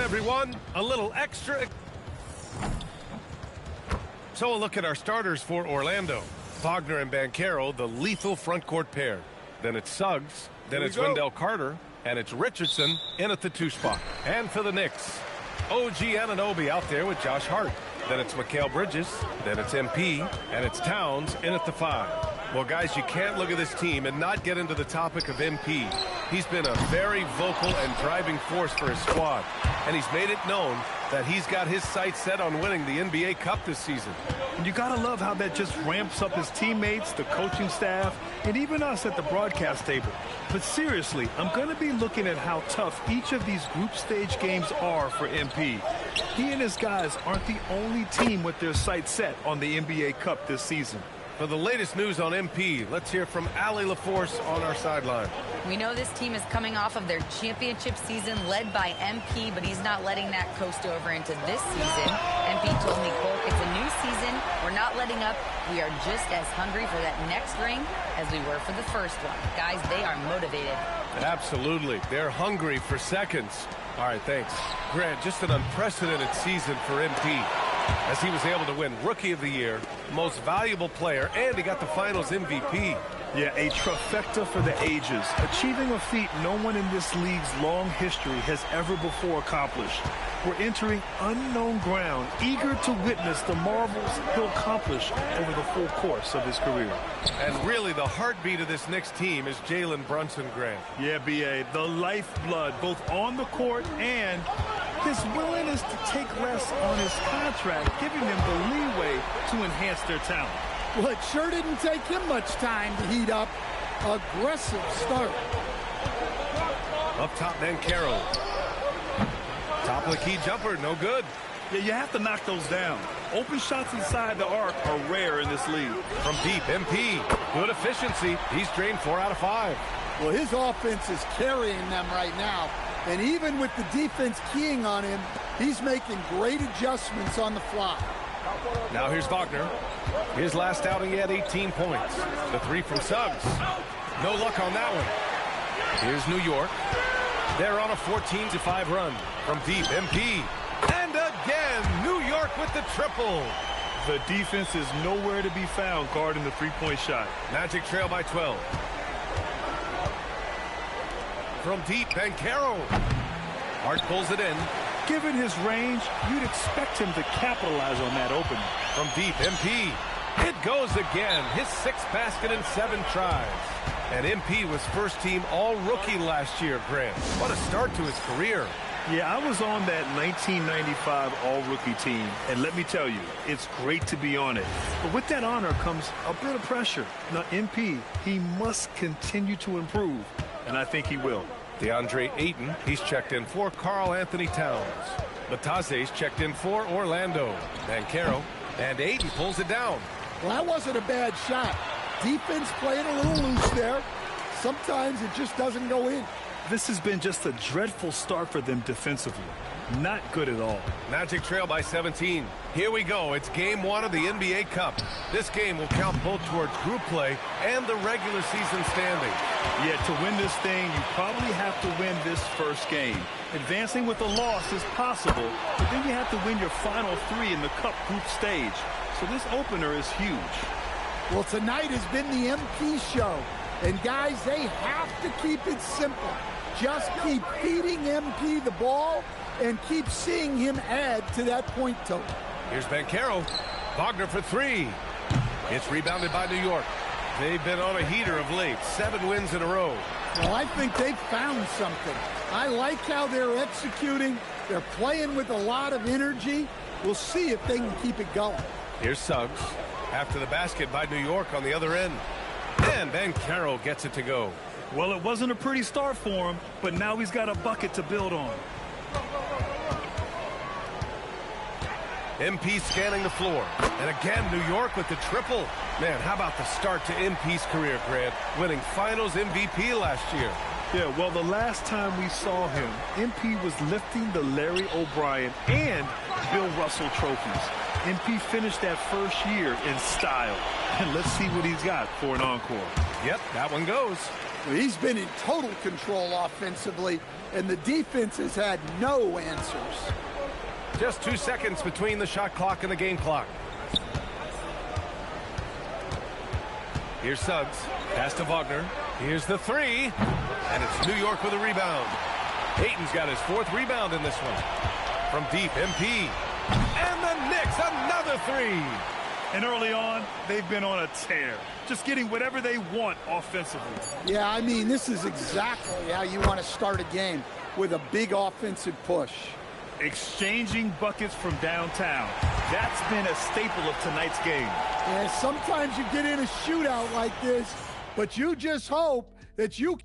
everyone. A little extra. So a look at our starters for Orlando. Wagner and Banchero, the lethal front court pair. Then it's Suggs. Then it's Wendell Carter. And it's Richardson in at the 2 spot. And for the Knicks, OG Anunoby out there with Josh Hart. Then it's Mikal Bridges. Then it's MP. And it's Towns in at the 5. Well, guys, you can't look at this team and not get into the topic of MP. He's been a very vocal and driving force for his squad. And he's made it known that he's got his sights set on winning the NBA Cup this season. And you gotta love how that just ramps up his teammates, the coaching staff, and even us at the broadcast table. But seriously, I'm gonna be looking at how tough each of these group stage games are for MP. He and his guys aren't the only team with their sights set on the NBA Cup this season. For the latest news on MP, let's hear from Allie LaForce on our sideline. We know this team is coming off of their championship season led by MP, but he's not letting that coast over into this season. MP told me, Cole, it's a new season. We're not letting up. We are just as hungry for that next ring as we were for the first one. Guys, they are motivated. Absolutely. They're hungry for seconds. All right, thanks. Grant, just an unprecedented season for MP, as he was able to win Rookie of the Year, Most Valuable Player, and he got the Finals MVP. Yeah, a trifecta for the ages, achieving a feat no one in this league's long history has ever before accomplished. We're entering unknown ground, eager to witness the marvels he'll accomplish over the full course of his career. And really, the heartbeat of this Knicks team is Jalen Brunson, Grant. Yeah, B.A., the lifeblood, both on the court and his willingness to take less on his contract, giving them the leeway to enhance their talent. Well, it sure didn't take him much time to heat up. Aggressive start. Up top, Banchero. Top of the key jumper, no good. Yeah, you have to knock those down. Open shots inside the arc are rare in this league. From deep, MP. Good efficiency. He's drained 4 out of 5. Well, his offense is carrying them right now. And even with the defense keying on him, he's making great adjustments on the fly. Now here's Wagner. His last outing, he had 18 points. The 3 from Suggs. No luck on that one. Here's New York. They're on a 14-5 run. From deep, MP. And again, New York with the triple. The defense is nowhere to be found guarding the three-point shot. Magic trail by 12. From deep, Banchero. Hart pulls it in. Given his range, you'd expect him to capitalize on that opening. From deep, MP. It goes again. His 6th basket in 7 tries. And MP was first-team all-rookie last year, Grant. What a start to his career. Yeah, I was on that 1995 all-rookie team, and let me tell you, it's great to be on it. But with that honor comes a bit of pressure. Now, MP, he must continue to improve, and I think he will. DeAndre Ayton, he's checked in for Karl Anthony Towns. Batase's checked in for Orlando. Banchero, and Ayton pulls it down. Well, that wasn't a bad shot. Defense playing a little loose there. Sometimes it just doesn't go in. This has been just a dreadful start for them defensively. Not good at all. Magic trail by 17. Here we go. It's game 1 of the NBA Cup. This game will count both towards group play and the regular season standing. Yeah, to win this thing, you probably have to win this first game. Advancing with a loss is possible, but then you have to win your final 3 in the Cup group stage. So this opener is huge. Well, tonight has been the MP show. And, guys, they have to keep it simple. Just keep feeding MP the ball and keep seeing him add to that point total. Here's Banchero. Wagner for 3. It's rebounded by New York. They've been on a heater of late. 7 wins in a row. Well, I think they've found something. I like how they're executing. They're playing with a lot of energy. We'll see if they can keep it going. Here's Suggs. After the basket by New York on the other end. And Banchero gets it to go. Well, it wasn't a pretty start for him, but now he's got a bucket to build on. MP scanning the floor. And again, New York with the triple. Man, how about the start to MP's career, Grant? Winning Finals MVP last year. Yeah, well, the last time we saw him, MP was lifting the Larry O'Brien and Bill Russell trophies. MP finished that first year in style. And let's see what he's got for an encore. Yep, that one goes. Well, he's been in total control offensively, and the defense has had no answers. Just 2 seconds between the shot clock and the game clock. Here's Suggs. Pass to Wagner. Here's the three. And it's New York with a rebound. Payton's got his 4th rebound in this one. From deep, MP. And the Knicks, another three. And early on, they've been on a tear, just getting whatever they want offensively. Yeah, I mean, this is exactly how you want to start a game, with a big offensive push. Exchanging buckets from downtown. That's been a staple of tonight's game. Yeah, sometimes you get in a shootout like this, but you just hope that you...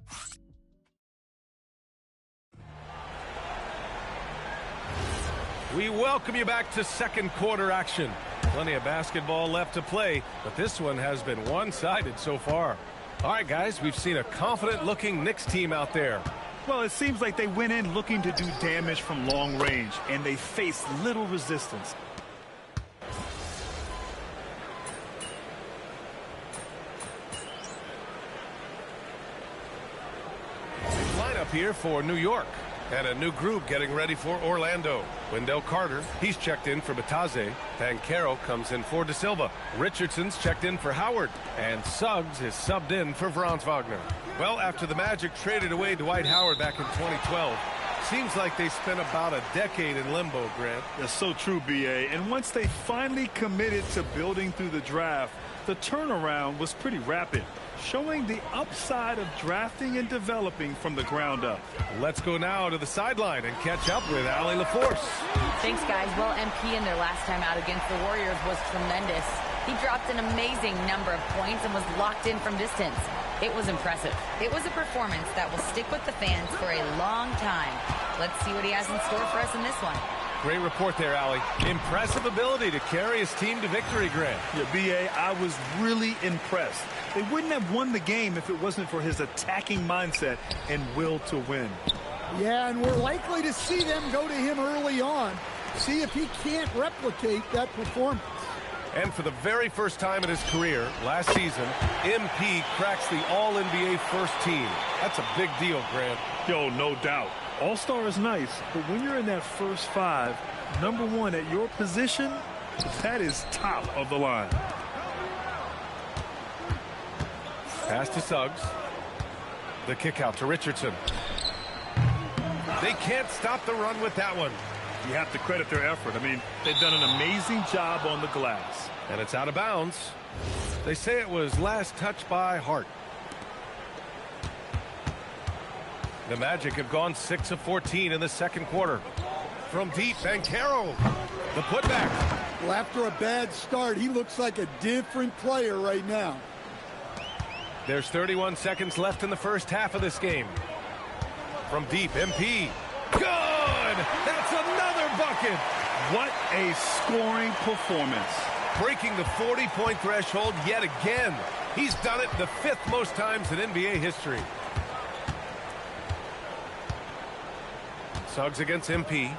We welcome you back to second quarter action. Plenty of basketball left to play, but this one has been one-sided so far. All right, guys, we've seen a confident-looking Knicks team out there. Well, it seems like they went in looking to do damage from long range, and they faced little resistance. Lineup here for New York. And a new group getting ready for Orlando. Wendell Carter, he's checked in for Bataze. Banchero comes in for De Silva. Richardson's checked in for Howard. And Suggs is subbed in for Franz Wagner. Well, after the Magic traded away Dwight Howard back in 2012, seems like they spent about a decade in limbo, Grant. That's so true, B.A. And once they finally committed to building through the draft, the turnaround was pretty rapid, showing the upside of drafting and developing from the ground up. Let's go now to the sideline and catch up with Allie LaForce. Thanks, guys. Well, MP in their last time out against the Warriors was tremendous. He dropped an amazing number of points and was locked in from distance. It was impressive. It was a performance that will stick with the fans for a long time. Let's see what he has in store for us in this one. Great report there, Allie. Impressive ability to carry his team to victory, Grant. Yeah, B.A., I was really impressed. They wouldn't have won the game if it wasn't for his attacking mindset and will to win. Yeah, and we're likely to see them go to him early on, see if he can't replicate that performance. And for the very first time in his career, last season, MP cracks the All-NBA first team. That's a big deal, Grant. Yo, no doubt. All-Star is nice, but when you're in that first five, number one at your position, that is top of the line. Pass to Suggs. The kick out to Richardson. They can't stop the run with that one. You have to credit their effort. I mean, they've done an amazing job on the glass. And it's out of bounds. They say it was last touched by Hart. The Magic have gone 6 of 14 in the second quarter. From deep, Banchero. The putback. Well, after a bad start, he looks like a different player right now. There's 31 seconds left in the first half of this game. From deep, MP. Good! That's another bucket! What a scoring performance. Breaking the 40-point threshold yet again. He's done it the 5th most times in NBA history. Suggs against MP.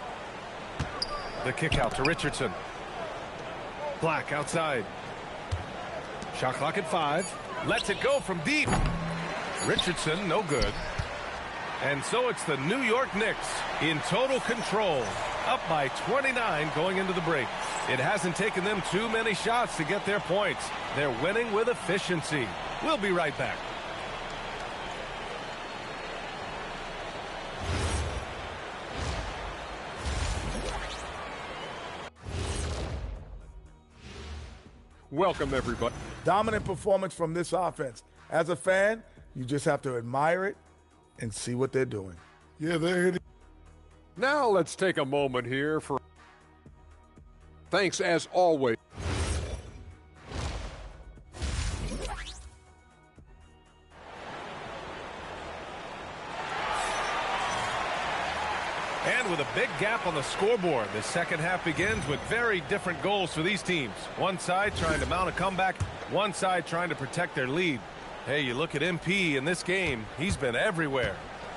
The kick out to Richardson. Black outside. Shot clock at 5. Lets it go from deep. Richardson, no good. And so it's the New York Knicks in total control, up by 29 going into the break. It hasn't taken them too many shots to get their points. They're winning with efficiency. We'll be right back. Welcome, everybody. Dominant performance from this offense. As a fan, you just have to admire it and see what they're doing. Yeah, they're Now let's take a moment here for thanks as always. And with a big gap on the scoreboard, the second half begins with very different goals for these teams. One side trying to mount a comeback, one side trying to protect their lead. Hey, you look at MP in this game, he's been everywhere.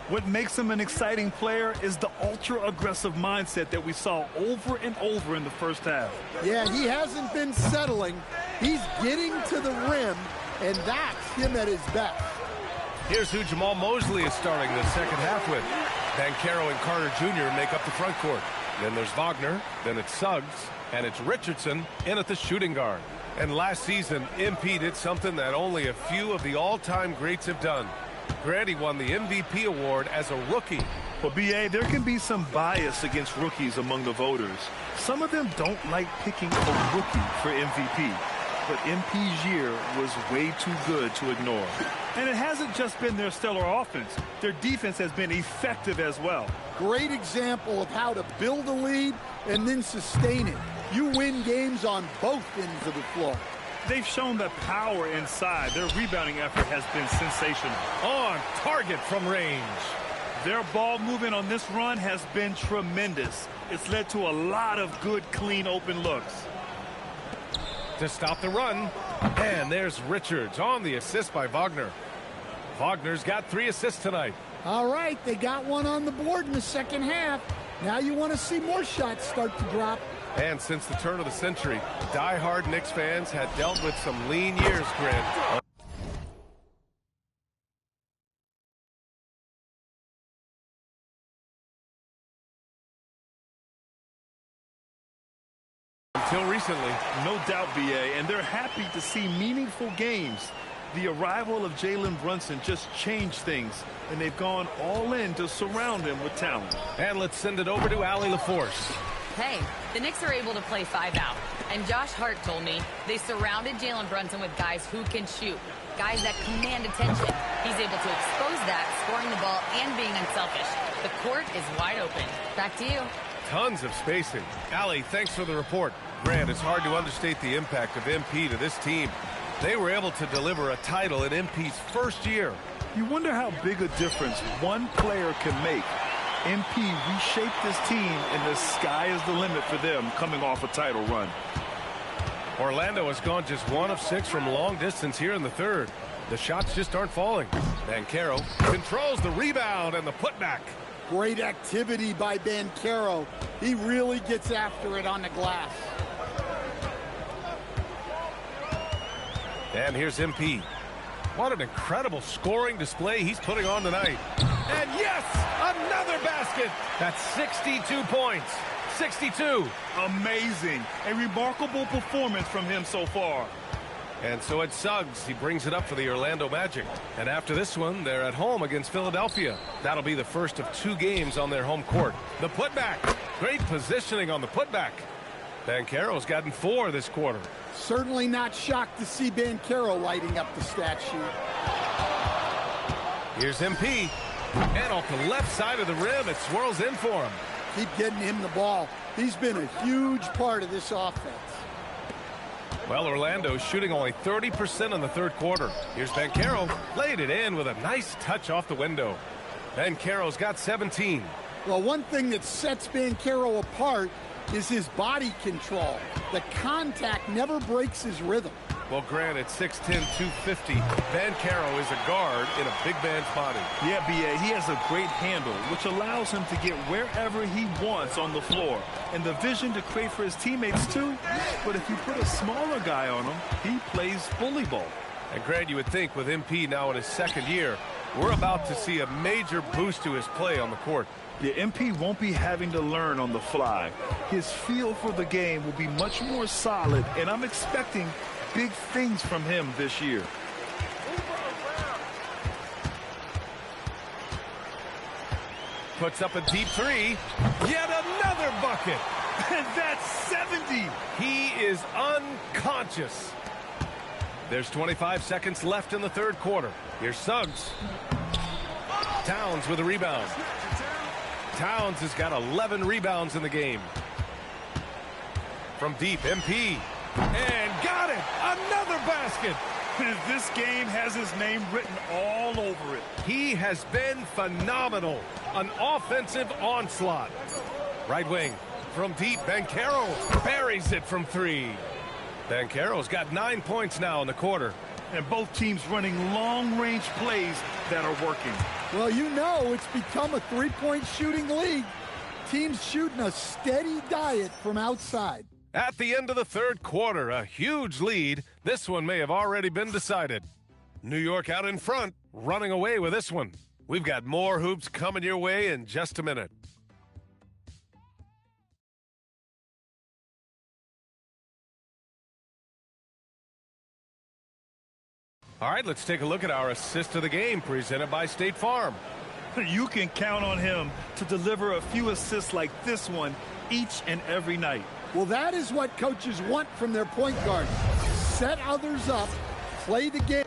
What makes him an exciting player is the ultra-aggressive mindset that we saw over and over in the first half. Yeah, he hasn't been settling. He's getting to the rim, and that's him at his best. Here's who Jamal Mosley is starting the second half with. Banchero and Carter Jr. make up the front court. Then there's Wagner, then it's Suggs, and it's Richardson in at the shooting guard. And last season, MP did something that only a few of the all-time greats have done. Grant won the MVP award as a rookie. Well, B.A., there can be some bias against rookies among the voters. Some of them don't like picking a rookie for MVP. But MP's year was way too good to ignore. And it hasn't just been their stellar offense. Their defense has been effective as well. Great example of how to build a lead and then sustain it. You win games on both ends of the floor. They've shown the power inside. Their rebounding effort has been sensational. On target from range. Their ball movement on this run has been tremendous. It's led to a lot of good, clean, open looks. To stop the run, and there's Richards on the assist by Wagner. Wagner's got 3 assists tonight. All right, they got one on the board in the second half. Now you want to see more shots start to drop. And since the turn of the century, die-hard Knicks fans had dealt with some lean years, Grant. Until recently. No doubt, B.A., and they're happy to see meaningful games. The arrival of Jalen Brunson just changed things, and they've gone all in to surround him with talent. And let's send it over to Allie LaForce. Hey, the Knicks are able to play 5 out. And Josh Hart told me they surrounded Jalen Brunson with guys who can shoot, guys that command attention. He's able to expose that, scoring the ball and being unselfish. The court is wide open. Back to you. Tons of spacing. Allie, thanks for the report. Grant, it's hard to understate the impact of MP to this team. They were able to deliver a title in MP's first year. You wonder how big a difference one player can make. MP reshaped this team, and the sky is the limit for them coming off a title run. Orlando has gone just 1 of 6 from long distance here in the third. The shots just aren't falling. Banchero controls the rebound and the putback. Great activity by Banchero. He really gets after it on the glass. And here's MP. What an incredible scoring display he's putting on tonight. And yes, another basket. That's 62 points. 62. Amazing. A remarkable performance from him so far. And so it's Suggs. He brings it up for the Orlando Magic. And after this one, they're at home against Philadelphia. That'll be the first of 2 games on their home court. The putback. Great positioning on the putback. Banchero's gotten 4 this quarter. Certainly not shocked to see Banchero lighting up the stat sheet. Here's MP. And off the left side of the rim, it swirls in for him. Keep getting him the ball. He's been a huge part of this offense. Well, Orlando's shooting only 30% in the third quarter. Here's Banchero. Laid it in with a nice touch off the window. Banchero's got 17. Well, one thing that sets Banchero apart is his body control. The contact never breaks his rhythm. Well, Grant, at 6'10", 250, Banchero is a guard in a big man's body. Yeah, B.A., he has a great handle, which allows him to get wherever he wants on the floor. And the vision to create for his teammates, too. But if you put a smaller guy on him, he plays bully ball. And, Grant, you would think with MP now in his second year, we're about to see a major boost to his play on the court. The MP won't be having to learn on the fly. His feel for the game will be much more solid, and I'm expecting big things from him this year. Puts up a deep 3. Yet another bucket. And that's 70. He is unconscious. There's 25 seconds left in the third quarter. Here's Suggs. Towns with a rebound. Towns has got 11 rebounds in the game. From deep, MP. And got it! Another basket! This game has his name written all over it. He has been phenomenal. An offensive onslaught. Right wing. From deep, Banchero buries it from 3. Banchero's got 9 points now in the quarter. And both teams running long-range plays that are working. Well, you know it's become a three-point shooting league. Teams shooting a steady diet from outside. At the end of the third quarter, a huge lead. This one may have already been decided. New York out in front, running away with this one. We've got more hoops coming your way in just a minute. All right, let's take a look at our assist of the game presented by State Farm. You can count on him to deliver a few assists like this one each and every night. Well, that is what coaches want from their point guard. Set others up, play the game.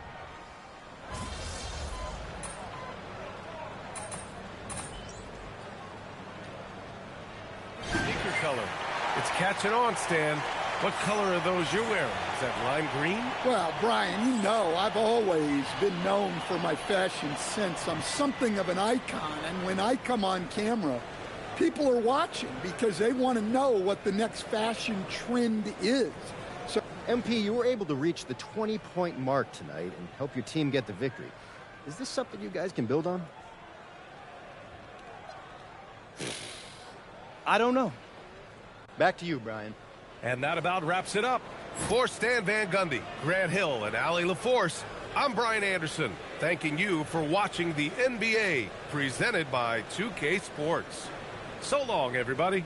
Sneaker color. It's catching on, Stan. What color are those you're wearing? Is that lime green? Well, Brian, you know I've always been known for my fashion sense. I'm something of an icon, and when I come on camera, people are watching because they want to know what the next fashion trend is. So, MP, you were able to reach the 20-point mark tonight and help your team get the victory. Is this something you guys can build on? I don't know. Back to you, Brian. And that about wraps it up. For Stan Van Gundy, Grant Hill, and Allie LaForce, I'm Brian Anderson, thanking you for watching the NBA, presented by 2K Sports. So long, everybody.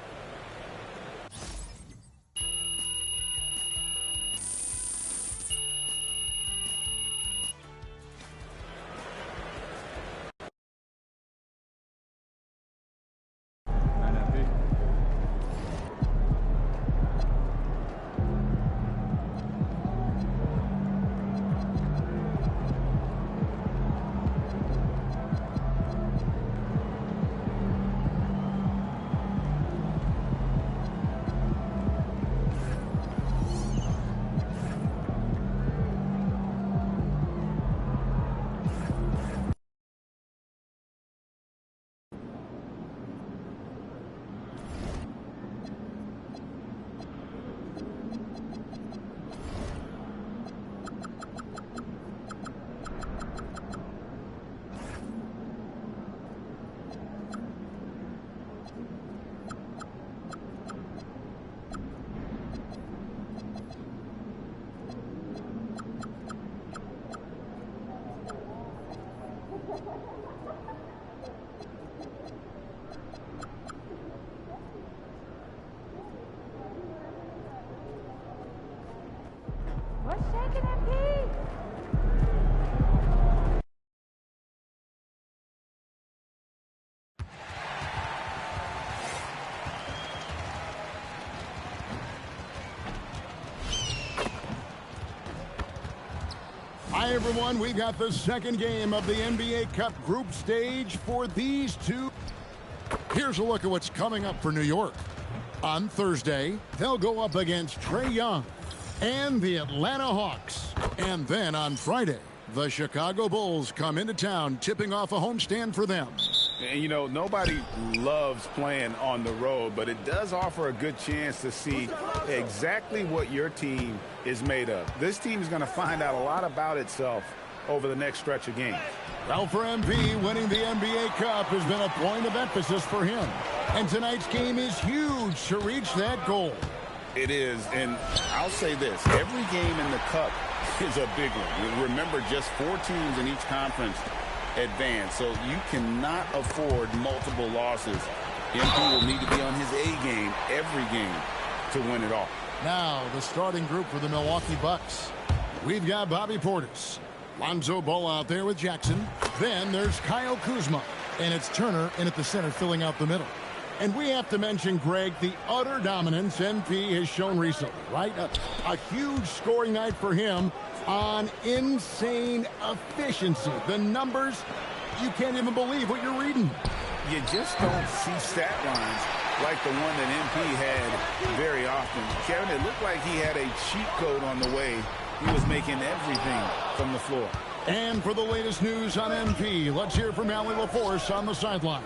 Hi, everyone. We've got the second game of the NBA Cup group stage for these two. Here's a look at what's coming up for New York. On Thursday, they'll go up against Trae Young and the Atlanta Hawks. And then on Friday, the Chicago Bulls come into town, tipping off a homestand for them. And, you know, nobody loves playing on the road, but it does offer a good chance to see exactly what your team is made of. This team is going to find out a lot about itself over the next stretch of games. Well, for MP, winning the NBA Cup has been a point of emphasis for him. And tonight's game is huge to reach that goal. It is, and I'll say this, every game in the Cup is a big one. Remember, just 4 teams in each conference advance, so you cannot afford multiple losses. MP will need to be on his A game every game to win it all. Now, the starting group for the Milwaukee Bucks. We've got Bobby Portis, Lonzo Ball out there with Jackson. Then there's Kyle Kuzma, and it's Turner in at the center filling out the middle. And we have to mention, Greg, the utter dominance MP has shown recently, right? A huge scoring night for him on insane efficiency. The numbers, you can't even believe what you're reading. You just don't see stat lines like the one that MP had very often. Kevin, it looked like he had a cheat code on the way he was making everything from the floor. And for the latest news on MP, let's hear from Allie LaForce on the sideline.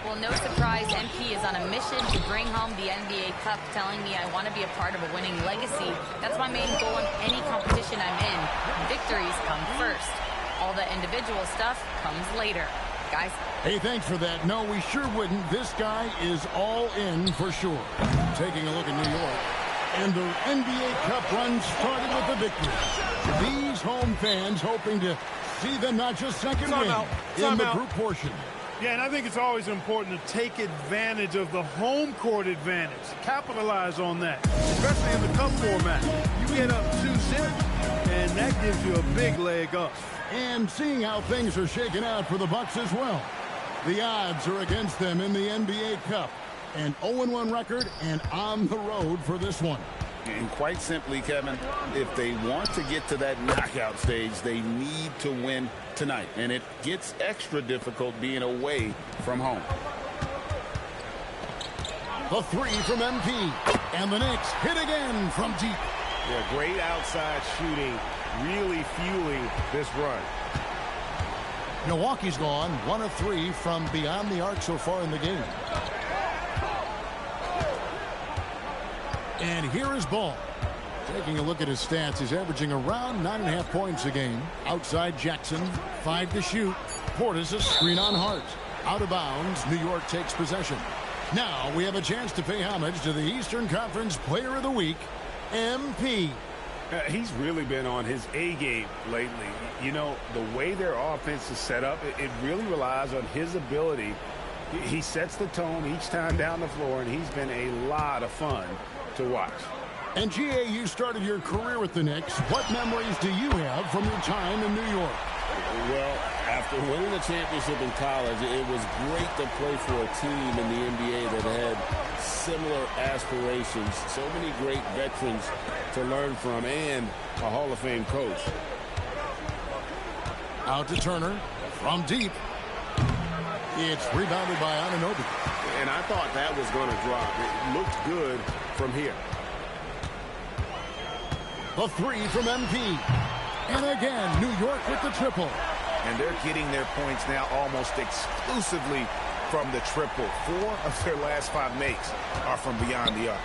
Well, no surprise, MP is on a mission to bring home the NBA Cup, telling me I want to be a part of a winning legacy. That's my main goal in any competition I'm in. Victories come first. All the individual stuff comes later. Guys. Hey, thanks for that. No, we sure wouldn't. This guy is all in for sure. Taking a look at New York. And the NBA Cup run started with a victory. These home fans hoping to See the not-just second win in the group portion. Yeah, and I think it's always important to take advantage of the home court advantage. Capitalize on that, especially in the cup format. You get up 2-0, and that gives you a big leg up. And seeing how things are shaking out for the Bucks as well. The odds are against them in the NBA Cup. An 0-1 record and on the road for this one. And quite simply, Kevin, if they want to get to that knockout stage, they need to win tonight. And it gets extra difficult being away from home. The three from MP. And the Knicks hit again from deep. Yeah, great outside shooting, really fueling this run. Milwaukee's gone 1 of 3 from beyond the arc so far in the game. And here is Ball. Taking a look at his stats, he's averaging around 9.5 points a game. Outside Jackson, 5 to shoot. Portis a screen on Hart. Out of bounds, New York takes possession. Now we have a chance to pay homage to the Eastern Conference Player of the Week, MP. He's really been on his A game lately. You know, the way their offense is set up, it really relies on his ability. He sets the tone each time down the floor, and he's been a lot of fun to watch. And GA, you started your career with the Knicks. What memories do you have from your time in New York? Well, after winning the championship in college, it was great to play for a team in the NBA that had similar aspirations. So many great veterans to learn from and a Hall of Fame coach. Out to Turner from deep. It's rebounded by Anunoby. And I thought that was going to drop. It looked good from here. The three from MP. And again, New York with the triple. And they're getting their points now almost exclusively from the triple. 4 of their last 5 makes are from beyond the arc.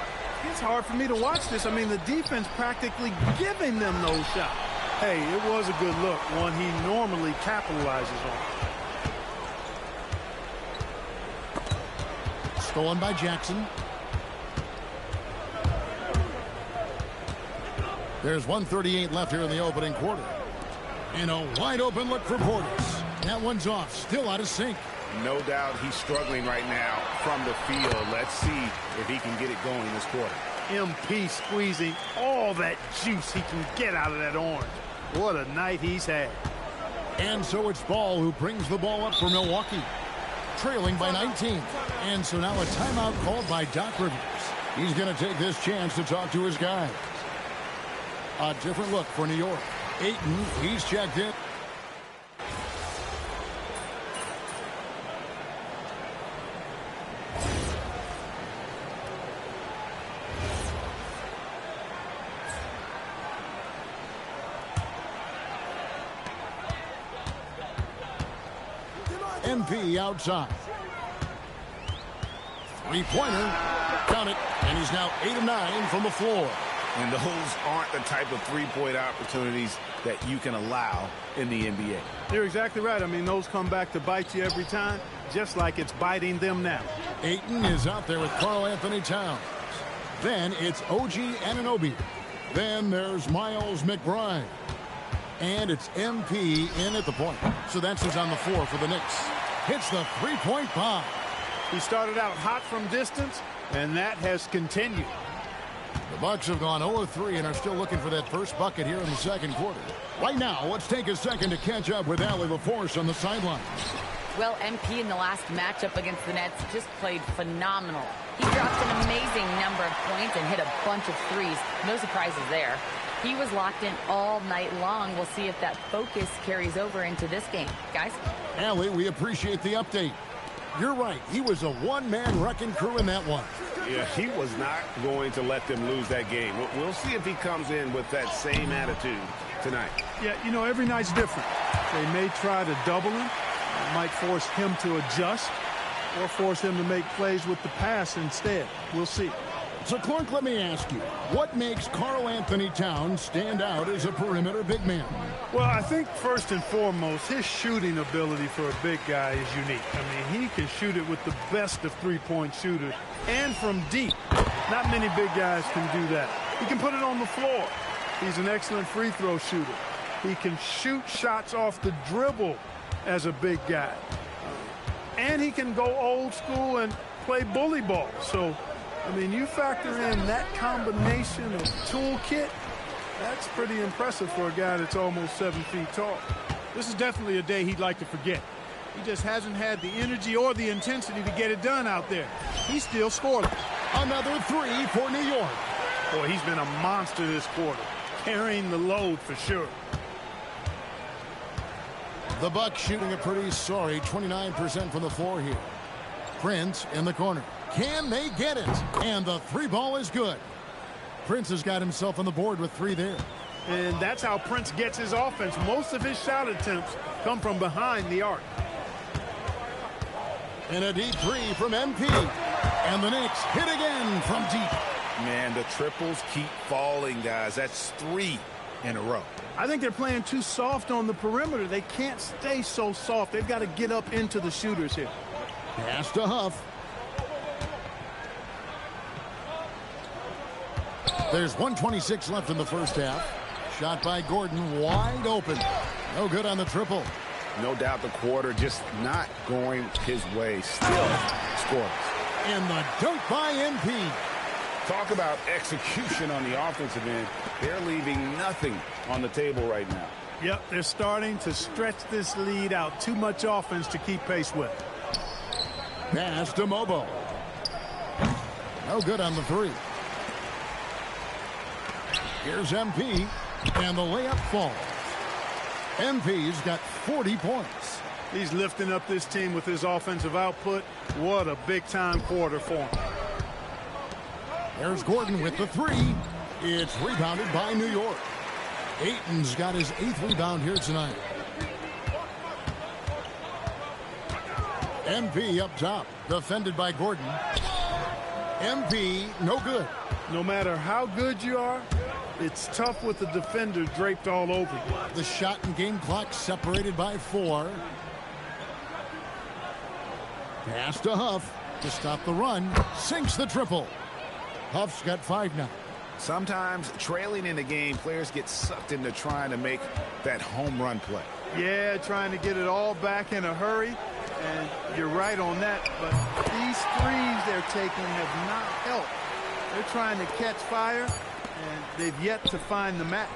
It's hard for me to watch this. I mean, the defense practically giving them those shots. Hey, it was a good look, one he normally capitalizes on. Stolen by Jackson. There's 1:38 left here in the opening quarter. And a wide open look for Portis. That one's off, still out of sync. No doubt he's struggling right now from the field. Let's see if he can get it going this quarter. MP squeezing all that juice he can get out of that orange. What a night he's had. And so it's Ball who brings the ball up for Milwaukee. Trailing by 19. And so now a timeout called by Doc Rivers. He's going to take this chance to talk to his guys. A different look for New York. Ayton, he's checked in. MP outside. Three-pointer. Count it. And he's now 8 of 9 from the floor. And those aren't the type of three-point opportunities that you can allow in the NBA. You're exactly right. I mean, those come back to bite you every time, just like it's biting them now. Ayton is out there with Karl-Anthony Towns. Then it's OG Anunoby. Then there's Miles McBride. And it's MP in at the point. So that's who's on the floor for the Knicks. Hits the three-point bomb. He started out hot from distance, and that has continued. The Bucks have gone 0-3 and are still looking for that first bucket here in the second quarter. Right now, let's take a second to catch up with Allie LaForce on the sidelines. Well, MP in the last matchup against the Nets just played phenomenal. He dropped an amazing number of points and hit a bunch of threes. No surprises there. He was locked in all night long. We'll see if that focus carries over into this game. Guys? Allie, we appreciate the update. You're right. He was a one-man wrecking crew in that one. Yeah, he was not going to let them lose that game. We'll see if he comes in with that same attitude tonight. Yeah, you know, every night's different. They may try to double him. It might force him to adjust or force him to make plays with the pass instead. We'll see. So, Clark, let me ask you, what makes Karl-Anthony Towns stand out as a perimeter big man? Well, I think first and foremost, his shooting ability for a big guy is unique. I mean, he can shoot it with the best of three-point shooters and from deep. Not many big guys can do that. He can put it on the floor. He's an excellent free throw shooter. He can shoot shots off the dribble as a big guy. And he can go old school and play bully ball. So, I mean, you factor in that combination of toolkit, that's pretty impressive for a guy that's almost 7 feet tall. This is definitely a day he'd like to forget. He just hasn't had the energy or the intensity to get it done out there. He's still scoreless. Another three for New York. Boy, he's been a monster this quarter, carrying the load for sure. The Bucks shooting a pretty sorry 29% from the floor here. Prince in the corner. Can they get it? And the three ball is good. Prince has got himself on the board with 3 there. And that's how Prince gets his offense. Most of his shot attempts come from behind the arc. And a deep three from MP. And the Knicks hit again from deep. Man, the triples keep falling, guys. That's 3 in a row. I think they're playing too soft on the perimeter. They can't stay so soft. They've got to get up into the shooters here. Pass to Huff. There's 1:26 left in the first half. Shot by Gordon, wide open. No good on the triple. No doubt the quarter just not going his way. Still scoreless. And the dunk by MP. Talk about execution on the offensive end. They're leaving nothing on the table right now. Yep, they're starting to stretch this lead out. Too much offense to keep pace with. Pass to Mobo. No good on the three. Here's MP, and the layup falls. MP's got 40 points. He's lifting up this team with his offensive output. What a big-time quarter for him. There's Gordon with the three. It's rebounded by New York. Ayton's got his 8th rebound here tonight. MP up top, defended by Gordon. MP, no good. No matter how good you are, it's tough with the defender draped all over you. The shot and game clock separated by 4. Pass to Huff to stop the run. Sinks the triple. Huff's got 5 now. Sometimes trailing in the game, players get sucked into trying to make that home run play. Yeah, trying to get it all back in a hurry. And you're right on that. But these threes they're taking have not helped. They're trying to catch fire, and they've yet to find the match.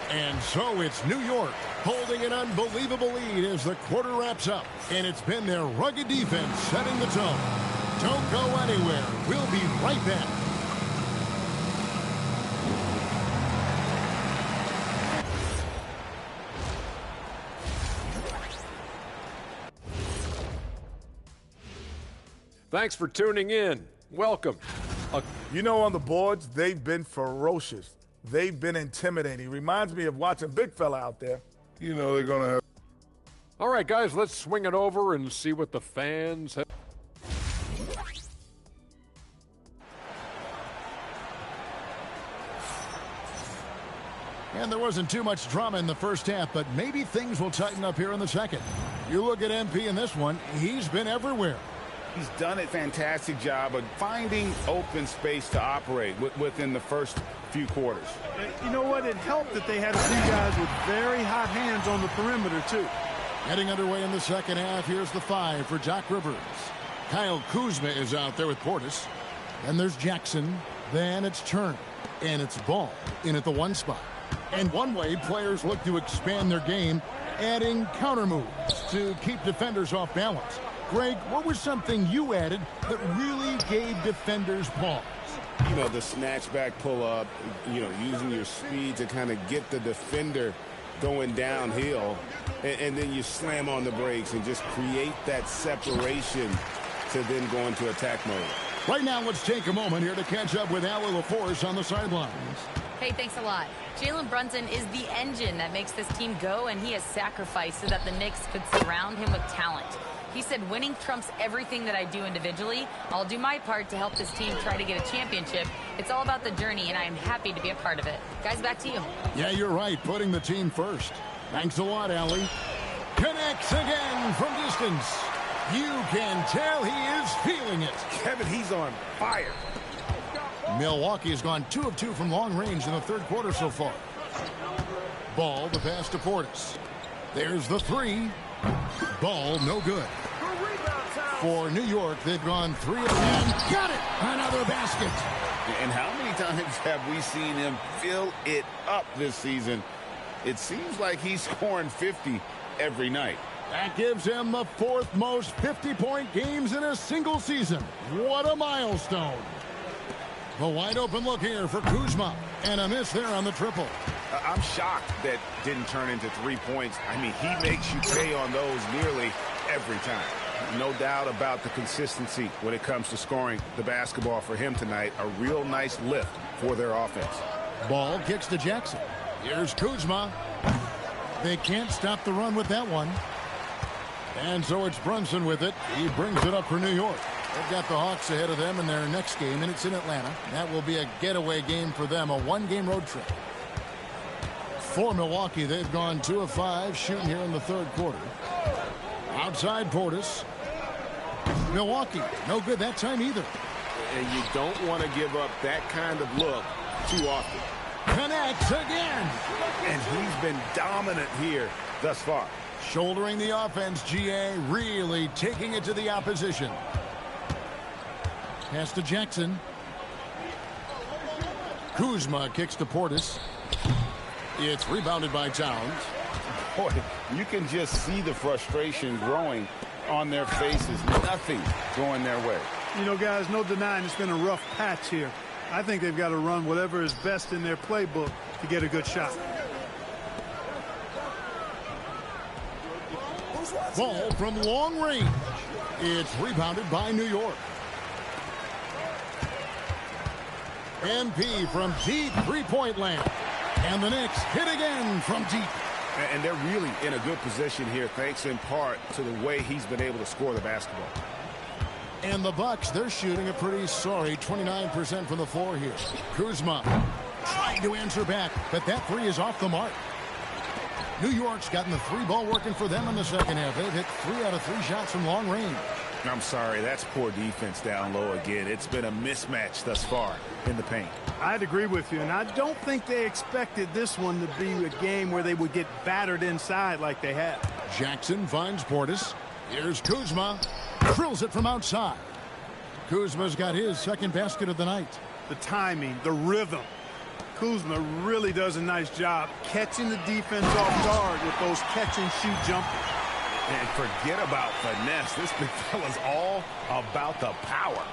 And so it's New York holding an unbelievable lead as the quarter wraps up. And it's been their rugged defense setting the tone. Don't go anywhere. We'll be right back. Thanks for tuning in. Welcome. You know, on the boards, they've been ferocious. They've been intimidating. Reminds me of watching big fella out there. You know they're going to have... All right, guys, let's swing it over and see what the fans have. And there wasn't too much drama in the first half, but maybe things will tighten up here in the second. You look at MP in this one, he's been everywhere. He's done a fantastic job of finding open space to operate within the first few quarters. You know what? It helped that they had a few guys with very hot hands on the perimeter, too. Getting underway in the second half, here's the 5 for Doc Rivers. Kyle Kuzma is out there with Portis. Then there's Jackson. Then it's Turner. And it's Ball in at the 1 spot. And one way players look to expand their game, adding counter moves to keep defenders off balance. Greg, what was something you added that really gave defenders pause? You know, the snatch back pull up, you know, using your speed to kind of get the defender going downhill, and then you slam on the brakes and just create that separation to then go into attack mode. Right now, let's take a moment here to catch up with Allie LaForce on the sidelines. Hey, thanks a lot. Jalen Brunson is the engine that makes this team go, and he has sacrificed so that the Knicks could surround him with talent. He said, winning trumps everything that I do individually. I'll do my part to help this team try to get a championship. It's all about the journey, and I am happy to be a part of it. Guys, back to you. Yeah, you're right. Putting the team first. Thanks a lot, Allie. Connects again from distance. You can tell he is feeling it. Kevin, he's on fire. Milwaukee has gone 2 of 2 from long range in the third quarter so far. Ball, the pass to Portis. There's the three. Ball, no good. For New York, they've gone 3 of 10. Got it! Another basket. And how many times have we seen him fill it up this season? It seems like he's scoring 50 every night. That gives him the 4th most 50-point games in a single season. What a milestone. The wide open look here for Kuzma. And a miss there on the triple. I'm shocked that didn't turn into 3 points. I mean, he makes you pay on those nearly every time. No doubt about the consistency when it comes to scoring the basketball for him tonight. A real nice lift for their offense. Ball kicks to Jackson. Here's Kuzma. They can't stop the run with that one. And so it's Brunson with it. He brings it up for New York. They've got the Hawks ahead of them in their next game, and it's in Atlanta. That will be a getaway game for them, a 1-game road trip. For Milwaukee, they've gone 2 of 5 shooting here in the 3rd quarter. Outside Portis. Milwaukee, no good that time either. And you don't want to give up that kind of look too often. Connects again. And he's been dominant here thus far. Shouldering the offense, GA, really taking it to the opposition. Pass to Jackson. Kuzma kicks to Portis. It's rebounded by Towns. Boy, you can just see the frustration growing on their faces. Nothing going their way. You know, guys, no denying it's been a rough patch here. I think they've got to run whatever is best in their playbook to get a good shot. Ball from long range. It's rebounded by New York. MP from deep three-point land. And the Knicks hit again from deep. And they're really in a good position here, thanks in part to the way he's been able to score the basketball. And the Bucks, they're shooting a pretty sorry 29% from the floor here. Kuzma trying to answer back, but that three is off the mark. New York's gotten the 3-ball working for them in the second half. They've hit 3 out of 3 shots from long range. I'm sorry, that's poor defense down low again. It's been a mismatch thus far in the paint. I'd agree with you, and I don't think they expected this one to be a game where they would get battered inside like they have. Jackson finds Portis. Here's Kuzma. Drills it from outside. Kuzma's got his second basket of the night. The timing, the rhythm. Kuzma really does a nice job catching the defense off guard with those catch-and-shoot jumpers. And forget about finesse. This big fella's all about the power.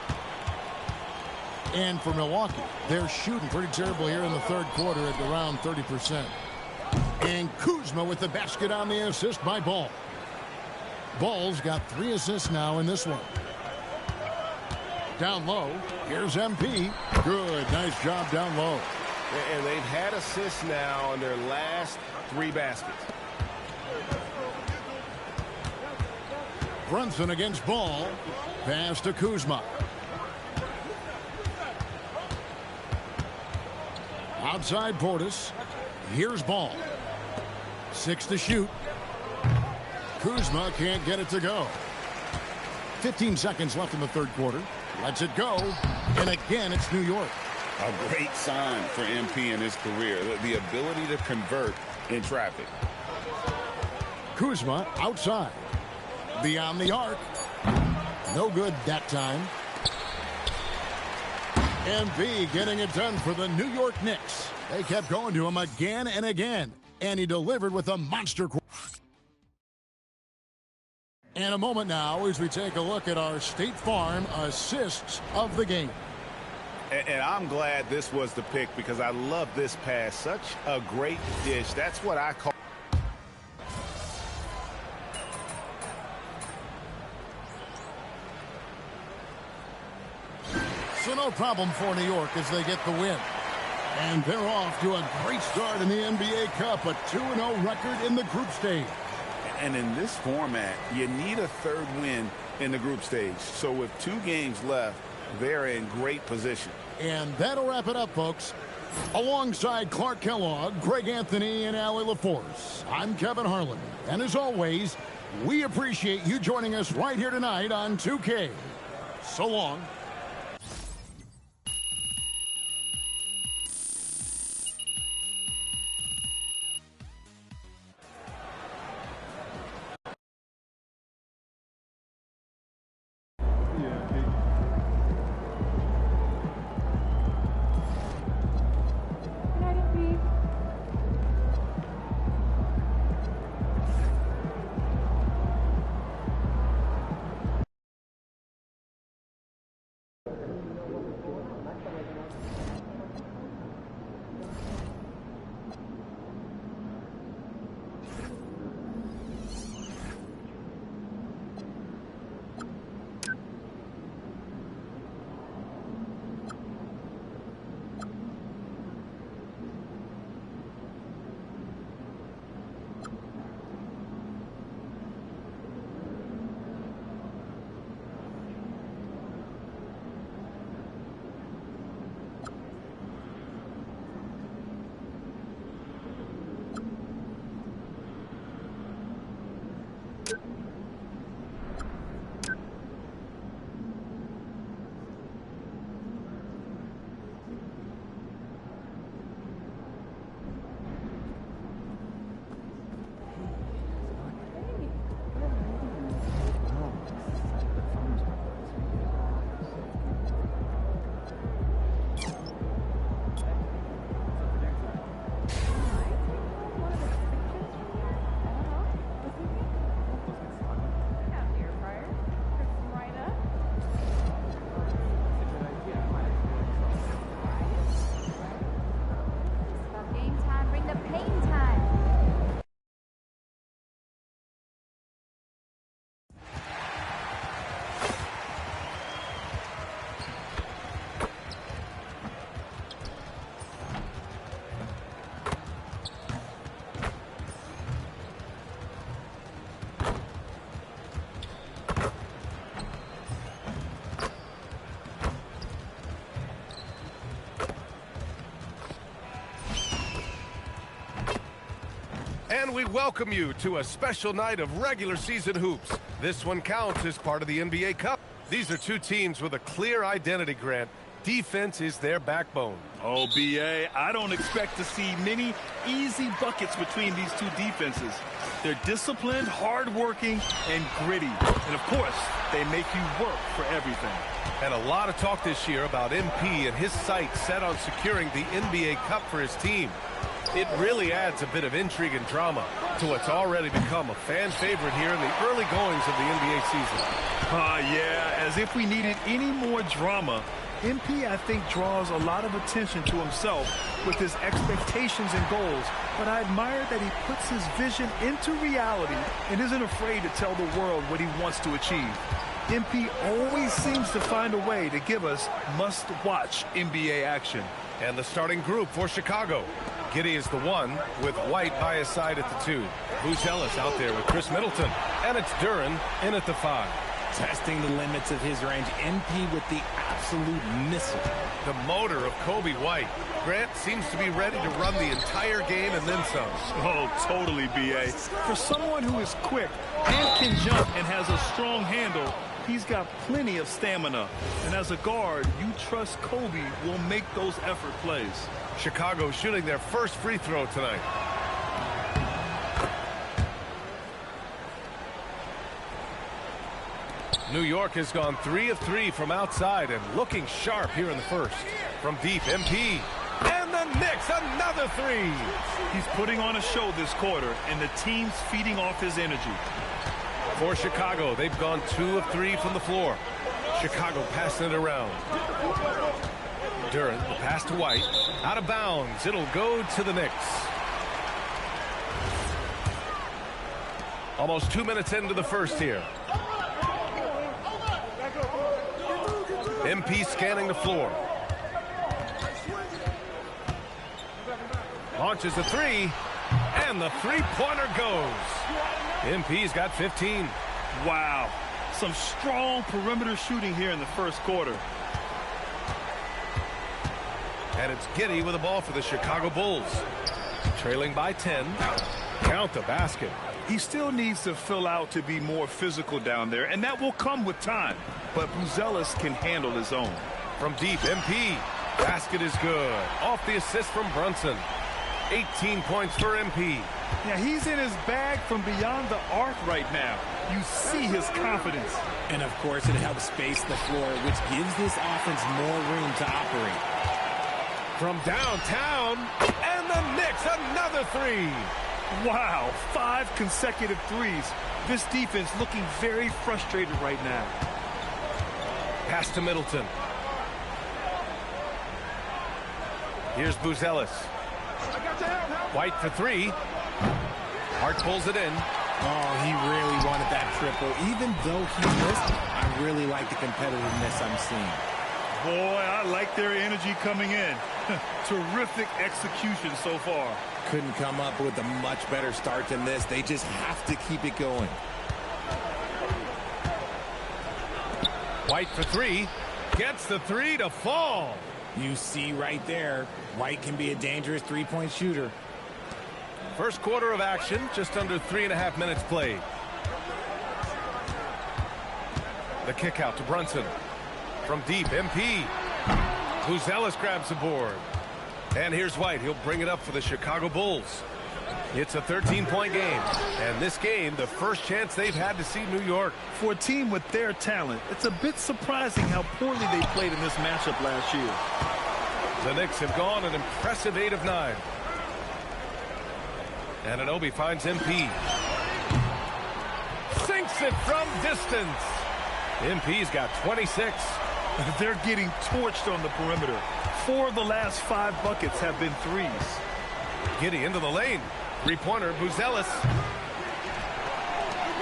And for Milwaukee, they're shooting pretty terrible here in the third quarter at around 30%. And Kuzma with the basket on the assist by Ball. Ball's got 3 assists now in this one. Down low, here's MP. Good, nice job down low. And they've had assists now on their last 3 baskets. Brunson against Ball. Pass to Kuzma. Outside Portis. Here's Ball. 6 to shoot. Kuzma can't get it to go. 15 seconds left in the third quarter. Lets it go. And again, it's New York. A great sign for MP in his career. The ability to convert in traffic. Kuzma outside. Beyond the arc. No good that time. MP getting it done for the New York Knicks. They kept going to him again and again. And he delivered with a monster. And a moment now as we take a look at our State Farm assists of the game. And I'm glad this was the pick because I love this pass. Such a great dish. That's what I call. So no problem for New York as they get the win. And they're off to a great start in the NBA Cup, a 2-0 record in the group stage. And in this format, you need a third win in the group stage. So with 2 games left, they're in great position. And that'll wrap it up, folks. Alongside Clark Kellogg, Greg Anthony, and Allie LaForce, I'm Kevin Harlan. And as always, we appreciate you joining us right here tonight on 2K. So long. And we welcome you to a special night of regular season hoops. This one counts as part of the NBA Cup. These are two teams with a clear identity, Grant. Defense is their backbone. Oh, B.A., I don't expect to see many easy buckets between these two defenses. They're disciplined, hardworking, and gritty. And, of course, they make you work for everything. And a lot of talk this year about MP and his sights set on securing the NBA Cup for his team. It really adds a bit of intrigue and drama to what's already become a fan favorite here in the early goings of the NBA season. Yeah, as if we needed any more drama. MP, I think, draws a lot of attention to himself with his expectations and goals, but I admire that he puts his vision into reality and isn't afraid to tell the world what he wants to achieve. MP always seems to find a way to give us must-watch NBA action. And the starting group for Chicago. Giddey is the 1 with White by his side at the 2. Buzelis out there with Chris Middleton. And it's Duren in at the 5. Testing the limits of his range. MP with the absolute missile. The motor of Kobe White. Grant seems to be ready to run the entire game and then some. Oh, totally, B.A. For someone who is quick and can jump and has a strong handle, he's got plenty of stamina. And as a guard, you trust Kobe will make those effort plays. Chicago shooting their first free throw tonight. New York has gone 3 of 3 from outside and looking sharp here in the first. From deep, MP. And the Knicks, another 3. He's putting on a show this quarter, and the team's feeding off his energy. For Chicago, they've gone 2 of 3 from the floor. Chicago passing it around. Duren, the pass to White. Out of bounds. It'll go to the Knicks. Almost 2 minutes into the first here. MP scanning the floor. Launches a 3. And the three-pointer goes. MP's got 15. Wow. Some strong perimeter shooting here in the first quarter. And it's Giddey with the ball for the Chicago Bulls. Trailing by 10. Count the basket. He still needs to fill out to be more physical down there, and that will come with time. But Buzelis can handle his own. From deep, MP. Basket is good. Off the assist from Brunson. 18 points for MP. Yeah, he's in his bag from beyond the arc right now. You see his confidence. And, of course, it helps space the floor, which gives this offense more room to operate. From downtown, and the Knicks, another 3. Wow, 5 consecutive threes. This defense looking very frustrated right now. Pass to Middleton. Here's Buzelis. White for 3. Hart pulls it in. Oh, he really wanted that triple. Even though he missed, I really like the competitiveness I'm seeing. Boy, I like their energy coming in. Terrific execution so far. Couldn't come up with a much better start than this. They just have to keep it going. White for 3. Gets the 3 to fall. You see right there, White can be a dangerous three-point shooter. First quarter of action, just under 3.5 minutes played. The kick out to Brunson. From deep, MP. Buzelis grabs the board. And here's White. He'll bring it up for the Chicago Bulls. It's a 13-point game. And this game, the first chance they've had to see New York. For a team with their talent, it's a bit surprising how poorly they played in this matchup last year. The Knicks have gone an impressive 8 of 9. And Anunoby finds MP. Sinks it from distance. MP's got 26. They're getting torched on the perimeter. 4 of the last 5 buckets have been threes. Giddey into the lane. Three-pointer, Buzelis.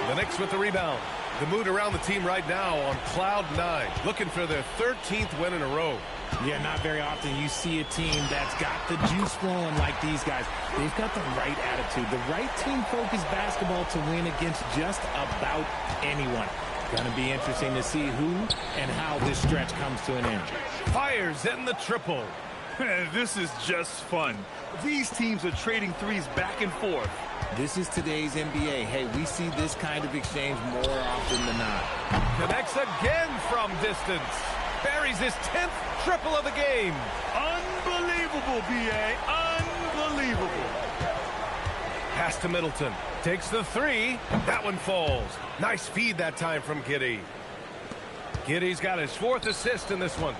The Knicks with the rebound. The mood around the team right now on cloud 9. Looking for their 13th win in a row. Yeah, not very often you see a team that's got the juice flowing like these guys. They've got the right attitude, the right team-focused basketball to win against just about anyone. Going to be interesting to see who and how this stretch comes to an end. Fires in the triple. This is just fun. These teams are trading threes back and forth. This is today's NBA. Hey, we see this kind of exchange more often than not. Connects again from distance. Buries his 10th triple of the game. Unbelievable, B.A. Unbelievable. Pass to Middleton. Takes the three. That one falls. Nice feed that time from Giddey. Giddey's got his 4th assist in this one.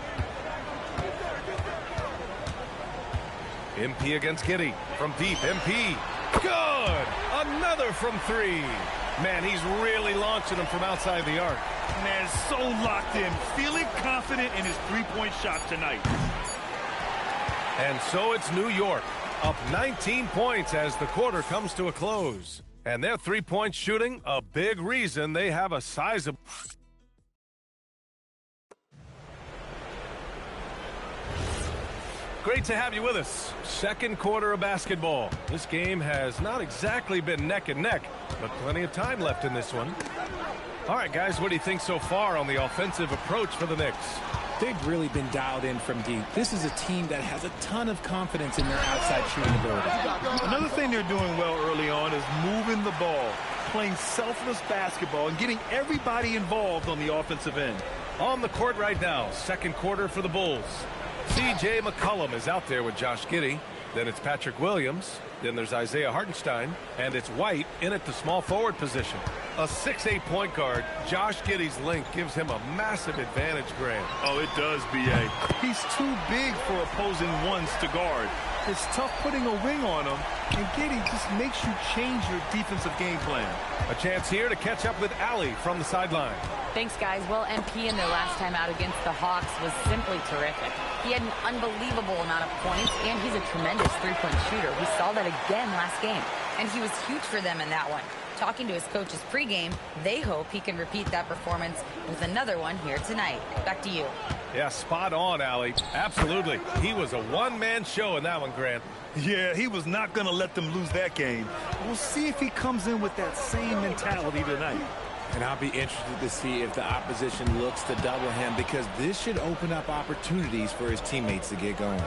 MP against Giddey. From deep, MP. Good! Another from 3. Man, he's really launching them from outside the arc. Man, so locked in. Feeling confident in his three-point shot tonight. And so it's New York, up 19 points as the quarter comes to a close. And their three-point shooting, a big reason they have a sizable... Great to have you with us. Second quarter of basketball. This game has not exactly been neck and neck, but plenty of time left in this one. All right, guys, what do you think so far on the offensive approach for the Knicks? They've really been dialed in from deep. This is a team that has a ton of confidence in their outside shooting ability. Another thing they're doing well early on is moving the ball, playing selfless basketball, and getting everybody involved on the offensive end. On the court right now, second quarter for the Bulls. C.J. McCollum is out there with Josh Giddey. Then it's Patrick Williams. Then there's Isaiah Hartenstein. And it's White in at the small forward position. A 6'8" point guard, Josh Giddey's length gives him a massive advantage, Grant. Oh, it does, B.A. He's too big for opposing ones to guard. It's tough putting a wing on him, and Giddey just makes you change your defensive game plan. A chance here to catch up with Allie from the sideline. Thanks, guys. Well, MP in their last time out against the Hawks was simply terrific. He had an unbelievable amount of points, and he's a tremendous three-point shooter. We saw that again last game, and he was huge for them in that one. Talking to his coaches pregame, they hope he can repeat that performance with another one here tonight. Back to you. Yeah, spot on, Allie. Absolutely. He was a one-man show in that one, Grant. Yeah, he was not going to let them lose that game. We'll see if he comes in with that same mentality tonight. And I'll be interested to see if the opposition looks to double him, because this should open up opportunities for his teammates to get going.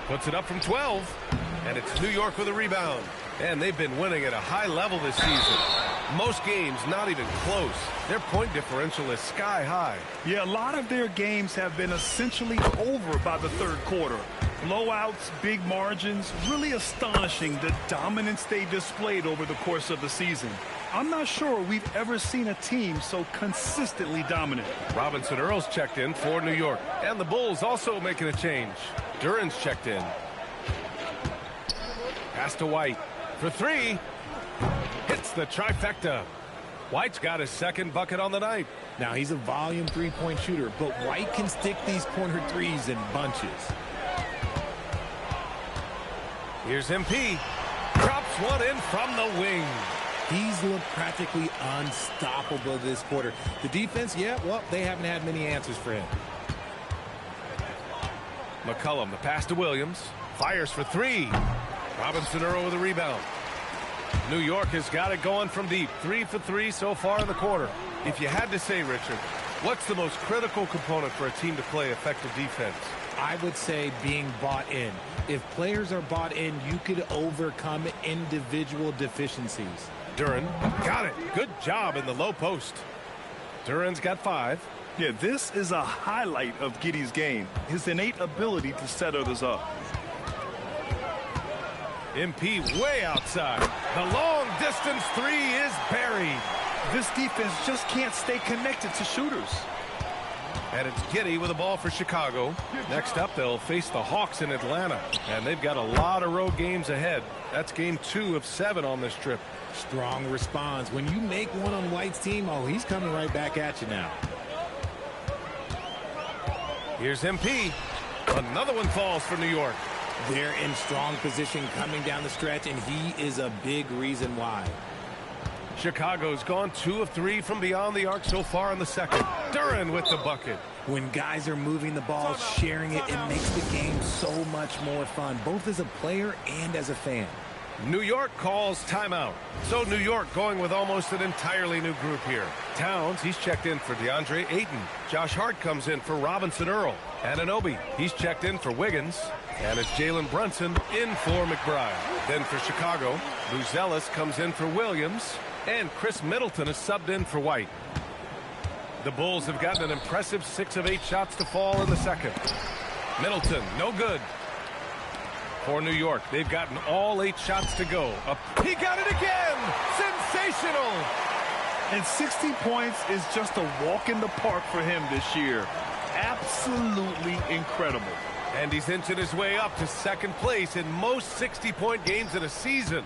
Puts it up from 12, and it's New York with a rebound. And they've been winning at a high level this season. Most games not even close. Their point differential is sky high. Yeah, a lot of their games have been essentially over by the third quarter. Blowouts, big margins, really astonishing the dominance they displayed over the course of the season. I'm not sure we've ever seen a team so consistently dominant. Robinson Earl's checked in for New York. And the Bulls also making a change. Duran's checked in. Pass to White. For 3. Hits the trifecta. White's got his second bucket on the night. Now, he's a volume three-point shooter, but White can stick these corner threes in bunches. Here's MP. Drops one in from the wing. He's looked practically unstoppable this quarter. The defense, yeah, well, they haven't had many answers for him. McCollum, the pass to Williams. Fires for 3. Robinson Earl with a rebound. New York has got it going from deep. 3 for 3 so far in the quarter. If you had to say, Richard, what's the most critical component for a team to play effective defense? I would say being bought in. If players are bought in, you could overcome individual deficiencies. Duran got it. Good job in the low post. Duran's got 5. Yeah, this is a highlight of Giddey's game. His innate ability to set others up. MP way outside. The long distance 3 is buried. This defense just can't stay connected to shooters. And it's Giddey with the ball for Chicago. Next up, they'll face the Hawks in Atlanta. And they've got a lot of road games ahead. That's game 2 of 7 on this trip. Strong response. When you make one on White's team, oh, he's coming right back at you now. Here's MP. Another one falls for New York. They're in strong position coming down the stretch, and he is a big reason why. Chicago's gone 2 of 3 from beyond the arc so far in the second. Duran with the bucket. When guys are moving the ball, sharing it, it makes the game so much more fun, both as a player and as a fan. New York calls timeout. So New York going with almost an entirely new group here. Towns, he's checked in for DeAndre Ayton. Josh Hart comes in for Robinson Earl. Anunoby, he's checked in for Wiggins. And it's Jalen Brunson in for McBride. Then for Chicago, Buzelis comes in for Williams. And Chris Middleton is subbed in for White. The Bulls have gotten an impressive 6 of 8 shots to fall in the second. Middleton, no good. For New York, they've gotten all 8 shots to go. He got it again! Sensational! And 60 points is just a walk in the park for him this year. Absolutely incredible. And he's inching his way up to second place in most 60-point games in a season.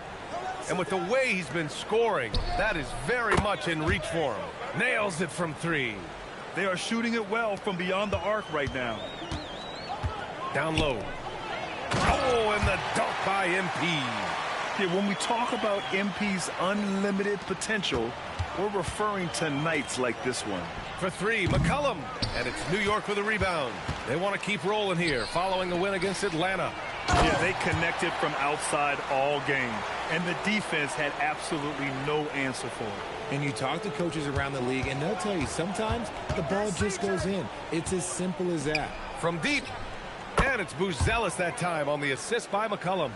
And with the way he's been scoring, that is very much in reach for him. Nails it from 3. They are shooting it well from beyond the arc right now. Down low. Oh, and the dunk by MP. Yeah, when we talk about MP's unlimited potential, we're referring to nights like this one. For 3, McCollum. And it's New York with a rebound. They want to keep rolling here following the win against Atlanta. Yeah, they connected from outside all game. And the defense had absolutely no answer for it. And you talk to coaches around the league, and they'll tell you sometimes the ball just goes in. It's as simple as that. From deep. And it's Buzelis that time on the assist by McCollum.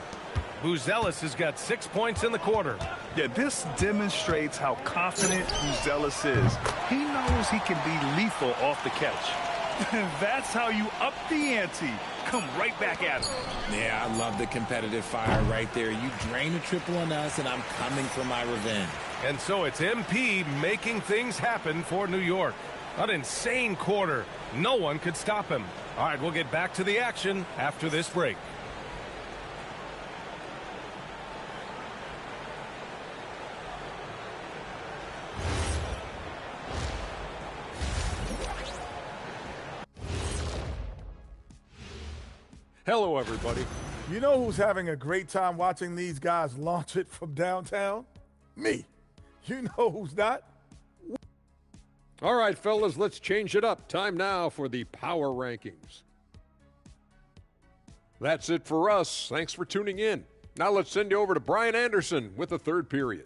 Buzelis has got 6 points in the quarter. Yeah, this demonstrates how confident Buzelis is. He knows he can be lethal off the catch. That's how you up the ante. Come right back at him. Yeah, I love the competitive fire right there. You drain a triple on us, and I'm coming for my revenge. And so it's MP making things happen for New York. An insane quarter. No one could stop him. All right, we'll get back to the action after this break. Hello, everybody. You know who's having a great time watching these guys launch it from downtown? Me. You know who's not? All right, fellas, let's change it up. Time now for the power rankings. That's it for us. Thanks for tuning in. Now let's send you over to Brian Anderson with the third period.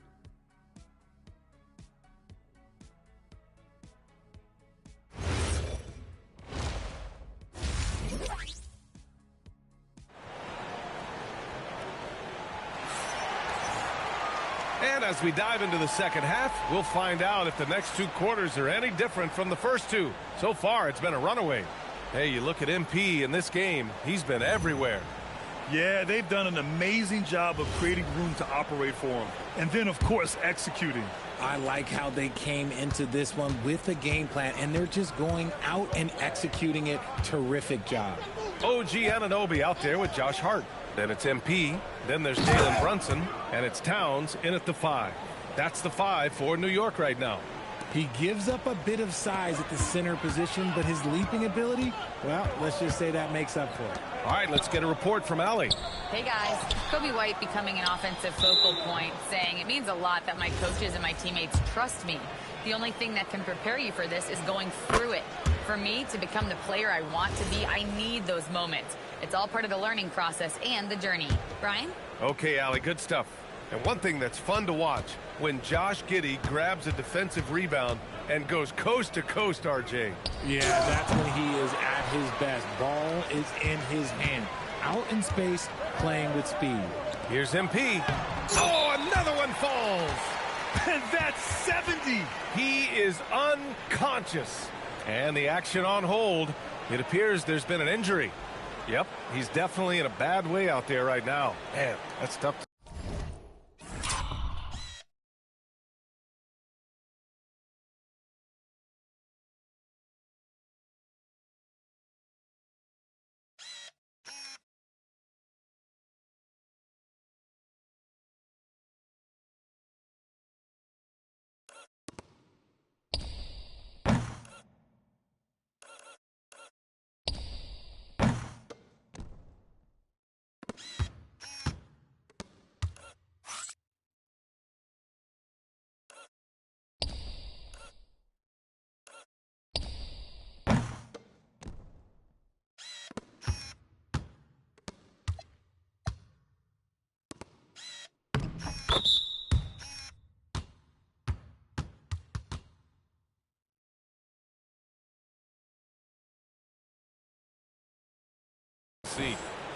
And as we dive into the second half, we'll find out if the next 2 quarters are any different from the first 2. So far, it's been a runaway. Hey, you look at MP in this game, he's been everywhere. Yeah, they've done an amazing job of creating room to operate for him. And then, of course, executing. I like how they came into this one with a game plan, and they're just going out and executing it. Terrific job. OG Anunoby out there with Josh Hart. Then it's MP. Then there's Jalen Brunson. And it's Towns in at the 5. That's the 5 for New York right now. He gives up a bit of size at the center position, but his leaping ability, well, let's just say that makes up for it. All right, let's get a report from Allie. Hey, guys. Kobe White becoming an offensive focal point, saying it means a lot that my coaches and my teammates trust me. The only thing that can prepare you for this is going through it. For me to become the player I want to be, I need those moments. It's all part of the learning process and the journey. Brian? Okay, Allie, good stuff. And one thing that's fun to watch, when Josh Giddey grabs a defensive rebound and goes coast to coast, RJ. Yeah, that's when he is at his best. Ball is in his hand. Out in space, playing with speed. Here's MP. Oh, another one falls. And that's 70. He is unconscious. And the action on hold. It appears there's been an injury. Yep, he's definitely in a bad way out there right now. Man, that's tough.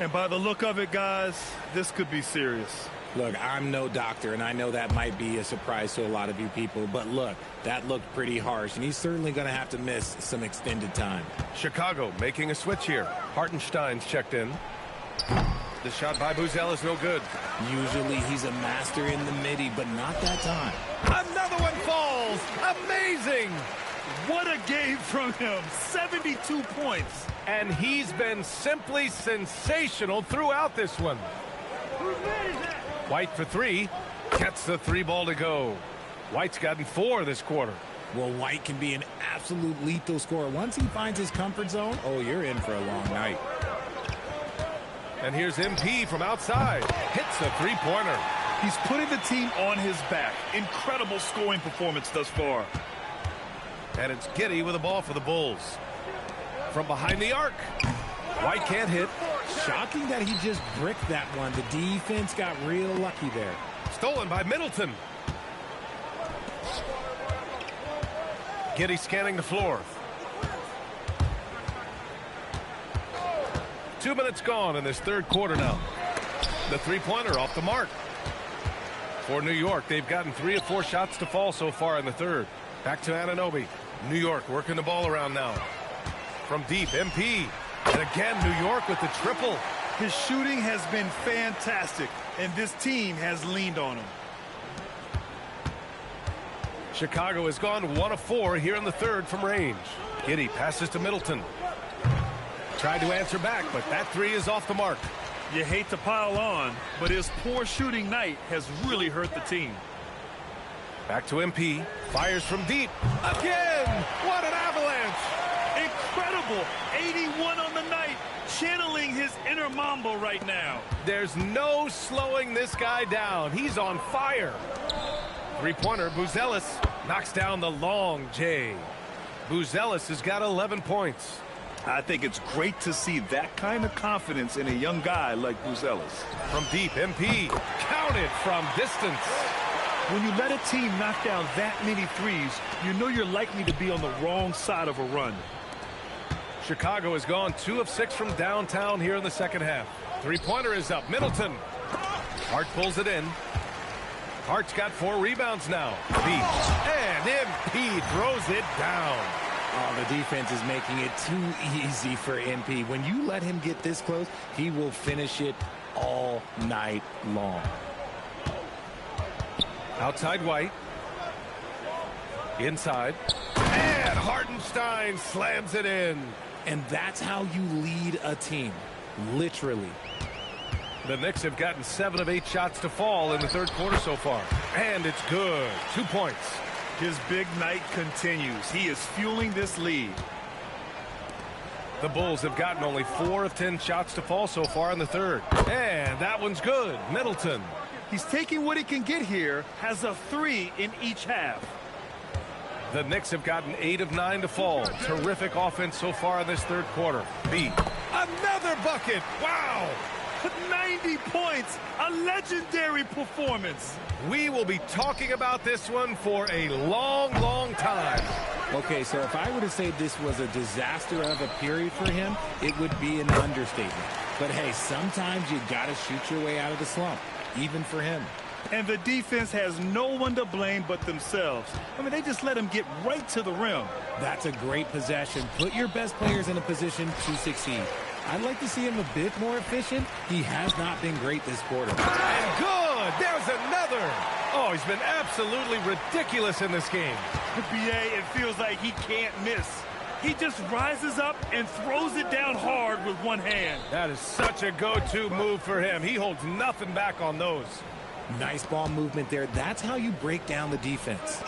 And by the look of it, guys, this could be serious. Look, I'm no doctor, and I know that might be a surprise to a lot of you people, but look, that looked pretty harsh, and he's certainly going to have to miss some extended time. Chicago making a switch here. Hartenstein's checked in. The shot by Buzzell is no good. Usually he's a master in the midi, but not that time. Another one falls. Amazing. What a game from him. 72 points. And he's been simply sensational throughout this one. White for three. Gets the three ball to go. White's gotten 4 this quarter. Well, White can be an absolute lethal scorer. Once he finds his comfort zone, oh, you're in for a long night. And here's MP from outside. Hits a three-pointer. He's putting the team on his back. Incredible scoring performance thus far. And it's Giddey with the ball for the Bulls. From behind the arc. White can't hit. Shocking that he just bricked that one. The defense got real lucky there. Stolen by Middleton. Giddey scanning the floor. 2 minutes gone in this third quarter now. The three-pointer off the mark. For New York, they've gotten 3 of 4 shots to fall so far in the third. Back to Anunoby. New York working the ball around now. From deep, MP. And again, New York with the triple. His shooting has been fantastic, and this team has leaned on him. Chicago has gone 1 of 4 here in the third from range. Giddey passes to Middleton. Tried to answer back, but that three is off the mark. You hate to pile on, but his poor shooting night has really hurt the team. Back to MP. Fires from deep. Again! What an avalanche! Incredible! 81 on the night. Channeling his inner Mamba right now. There's no slowing this guy down. He's on fire. Three-pointer, Buzelis knocks down the long J. Buzelis has got 11 points. I think it's great to see that kind of confidence in a young guy like Buzelis. From deep, MP counted from distance. When you let a team knock down that many threes, you know you're likely to be on the wrong side of a run. Chicago has gone 2 of 6 from downtown here in the second half. Three-pointer is up. Middleton. Hart pulls it in. Hart's got 4 rebounds now. And MP throws it down. Oh, the defense is making it too easy for MP. When you let him get this close, he will finish it all night long. Outside White. Inside. And Hartenstein slams it in. And that's how you lead a team. Literally. The Knicks have gotten 7 of 8 shots to fall in the third quarter so far. And it's good. 2 points. His big night continues. He is fueling this lead. The Bulls have gotten only 4 of 10 shots to fall so far in the third. And that one's good. Middleton. He's taking what he can get here. Has a 3 in each half. The Knicks have gotten 8 of 9 to fall. Terrific offense so far in this third quarter. Another bucket. Wow. 90 points. A legendary performance. We will be talking about this one for a long, long time. Okay, so if I were to say this was a disaster of a period for him, it would be an understatement. But hey, sometimes you got to shoot your way out of the slump, even for him. And the defense has no one to blame but themselves. I mean, they just let him get right to the rim. That's a great possession. Put your best players in a position to succeed. I'd like to see him a bit more efficient. He has not been great this quarter. And good! There's another! Oh, he's been absolutely ridiculous in this game. BA, it feels like he can't miss. He just rises up and throws it down hard with one hand. That is such a go-to move for him. He holds nothing back on those. Nice ball movement there. That's how you break down the defense.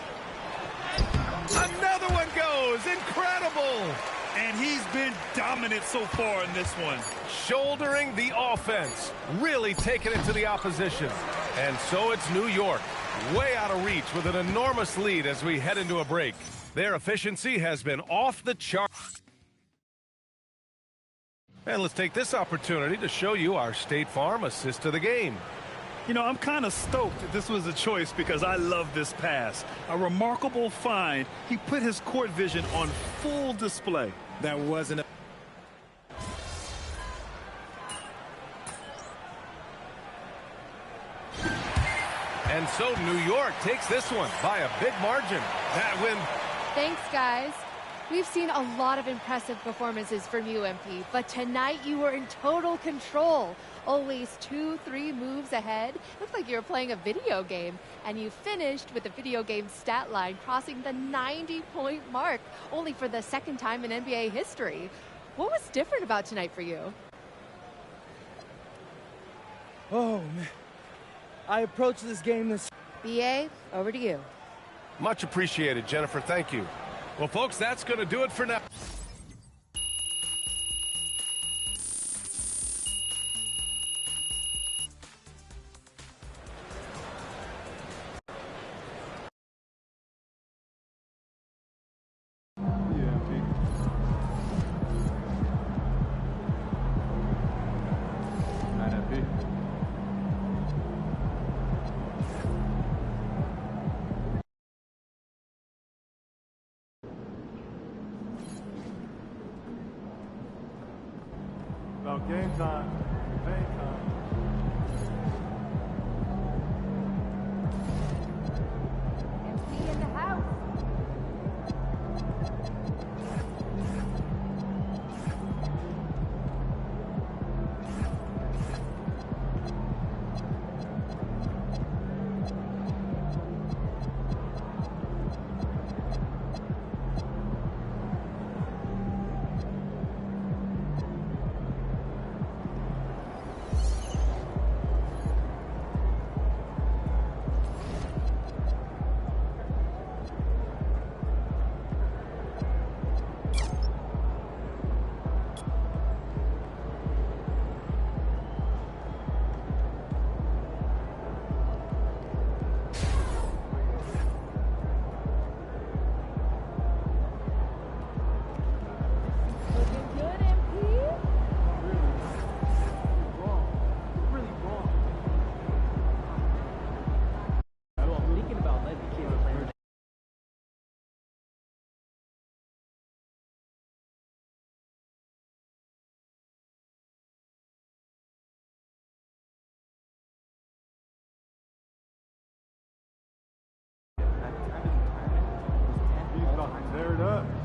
Another one goes! Incredible! And he's been dominant so far in this one. Shouldering the offense. Really taking it to the opposition. And so it's New York. Way out of reach with an enormous lead as we head into a break. Their efficiency has been off the chart. And let's take this opportunity to show you our State Farm assist to the game. You know, I'm kind of stoked that this was a choice because I love this pass. A remarkable find. He put his court vision on full display. That wasn't a... And so New York takes this one by a big margin. That win. Thanks, guys. We've seen a lot of impressive performances from you, MP, but tonight you were in total control. Always 2-3 moves ahead. Looked like you were playing a video game. And you finished with the video game stat line crossing the 90-point mark, only for the second time in NBA history. What was different about tonight for you? Oh, man. I approached this game this... BA, over to you. Much appreciated, Jennifer. Thank you. Well, folks, that's going to do it for now. About game time. Game time. MC in the house. Tear it up.